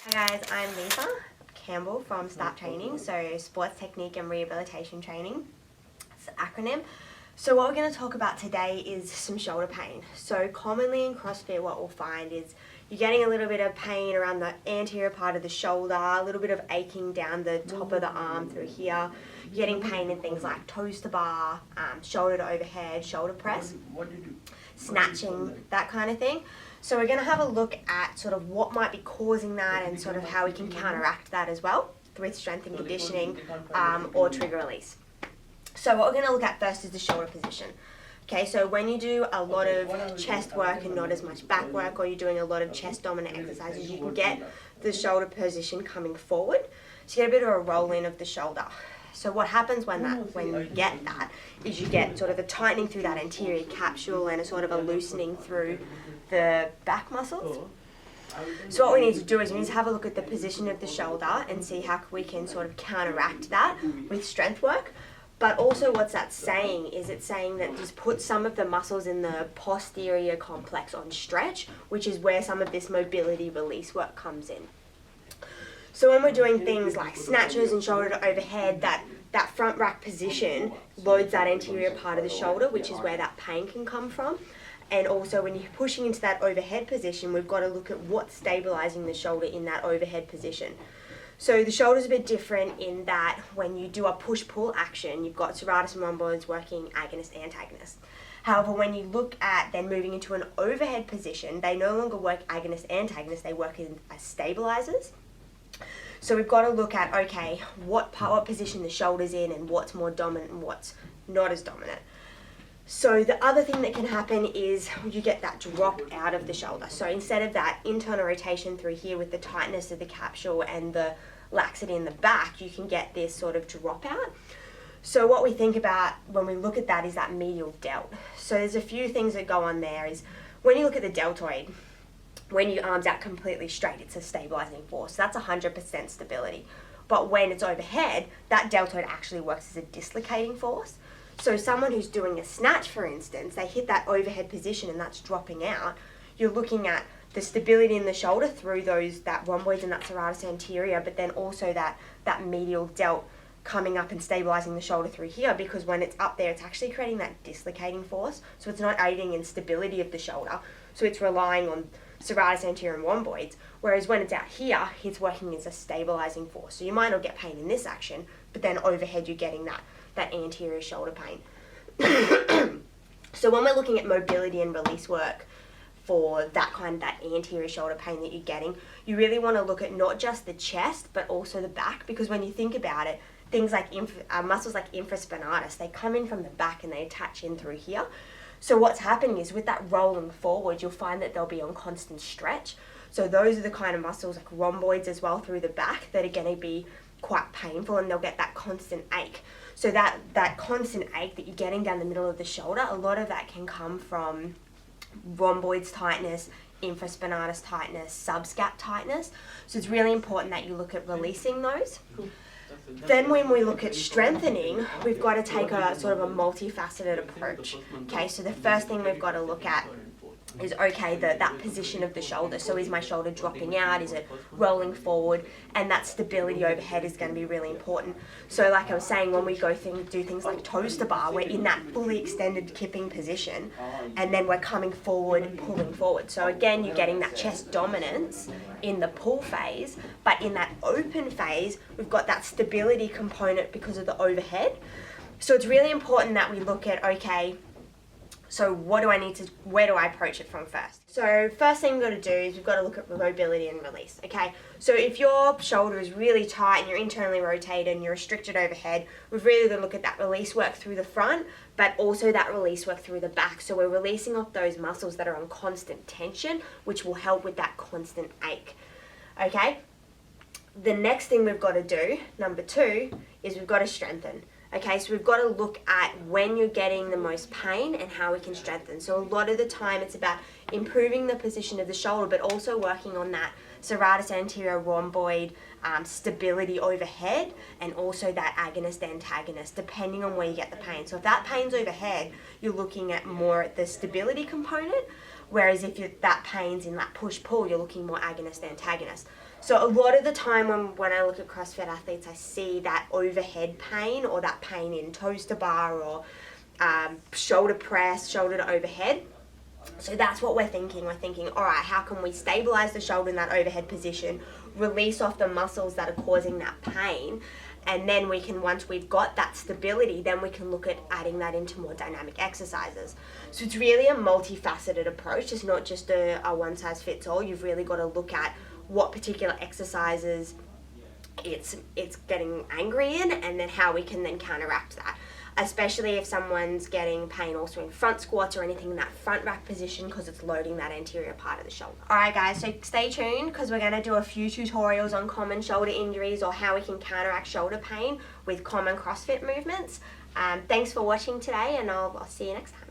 Hi guys, I'm Lisa Campbell from START Training, so Sports Technique and Rehabilitation Training. It's the acronym. So what we're going to talk about today is some shoulder pain. So commonly in CrossFit what we'll find is you're getting a little bit of pain around the anterior part of the shoulder, a little bit of aching down the top of the arm through here. You're getting pain in things like toes to bar, shoulder to overhead, shoulder press, snatching, that kind of thing. So we're going to have a look at sort of what might be causing that and sort of how we can counteract that as well with strength and conditioning or trigger release. So what we're going to look at first is the shoulder position. Okay, so when you do a lot of chest work and not as much back work, or you're doing a lot of chest dominant exercises, you can get the shoulder position coming forward. So you get a bit of a roll in of the shoulder. So what happens when you get that is you get sort of a tightening through that anterior capsule and a sort of a loosening through the back muscles. So what we need to do is we need to have a look at the position of the shoulder and see how we can sort of counteract that with strength work. But also what's that saying is it's saying that just put some of the muscles in the posterior complex on stretch, which is where some of this mobility release work comes in. So when we're doing things like snatches and shoulder to overhead, that front rack position loads that anterior part of the shoulder, which is where that pain can come from. And also when you're pushing into that overhead position, we've got to look at what's stabilizing the shoulder in that overhead position. So the shoulder's a bit different in that when you do a push-pull action, you've got serratus and rhomboids working agonist-antagonist. However, when you look at then moving into an overhead position, they no longer work agonist-antagonist, they work as stabilizers. So we've got to look at, okay, what position the shoulder's in and what's more dominant and what's not as dominant. So the other thing that can happen is you get that drop out of the shoulder. So instead of that internal rotation through here with the tightness of the capsule and the laxity in the back, you can get this sort of drop out. So what we think about when we look at that is that medial delt. So there's a few things that go on there is when you look at the deltoid, when your arm's out completely straight, it's a stabilizing force. That's 100% stability. But when it's overhead, that deltoid actually works as a dislocating force. So someone who's doing a snatch, for instance, they hit that overhead position and that's dropping out. You're looking at the stability in the shoulder through that rhomboids and that serratus anterior, but then also that medial delt coming up and stabilizing the shoulder through here, because when it's up there, it's actually creating that dislocating force. So it's not aiding in stability of the shoulder. So it's relying on serratus anterior and rhomboids, whereas when it's out here, it's working as a stabilizing force. So you might not get pain in this action, but then overhead you're getting that anterior shoulder pain. So when we're looking at mobility and release work for that anterior shoulder pain that you're getting, you really want to look at not just the chest, but also the back, because when you think about it, things like muscles like infraspinatus, they come in from the back and they attach in through here. So what's happening is with that rolling forward, you'll find that they'll be on constant stretch. So those are the kind of muscles like rhomboids as well through the back that are going to be quite painful, and they'll get that constant ache. So that constant ache that you're getting down the middle of the shoulder, a lot of that can come from rhomboids tightness, infraspinatus tightness, subscap tightness. So it's really important that you look at releasing those. Then when we look at strengthening, we've got to take a sort of a multifaceted approach. Okay, so the first thing we've got to look at is, okay, that position of the shoulder. So is my shoulder dropping out? Is it rolling forward? And that stability overhead is going to be really important. So like I was saying, when we do things like toes to bar, we're in that fully extended kipping position, and then we're coming forward, pulling forward. So again, you're getting that chest dominance in the pull phase, but in that open phase, we've got that stability component because of the overhead. So it's really important that we look at, okay, so where do I approach it from first? So first thing we've got to do is we've got to look at mobility and release, okay? So if your shoulder is really tight and you're internally rotated and you're restricted overhead, we've really got to look at that release work through the front, but also that release work through the back. So we're releasing off those muscles that are on constant tension, which will help with that constant ache, okay? The next thing we've got to do, number 2, is we've got to strengthen. Okay, so we've got to look at when you're getting the most pain and how we can strengthen. So a lot of the time it's about improving the position of the shoulder, but also working on that serratus anterior rhomboid stability overhead, and also that agonist-antagonist, depending on where you get the pain. So if that pain's overhead, you're looking at more at the stability component, whereas if that pain's in that push-pull, you're looking more agonist-antagonist. So a lot of the time when I look at CrossFit athletes, I see that overhead pain or that pain in toes-to bar or shoulder press, shoulder to overhead. So that's what we're thinking. We're thinking, all right, how can we stabilize the shoulder in that overhead position, release off the muscles that are causing that pain, and then we can, once we've got that stability, then we can look at adding that into more dynamic exercises. So it's really a multifaceted approach. It's not just a one size fits all. You've really got to look at what particular exercises it's getting angry in, and then how we can then counteract that. Especially if someone's getting pain also in front squats or anything in that front rack position, because it's loading that anterior part of the shoulder. Alright guys, so stay tuned because we're going to do a few tutorials on common shoulder injuries or how we can counteract shoulder pain with common CrossFit movements. Thanks for watching today, and I'll see you next time.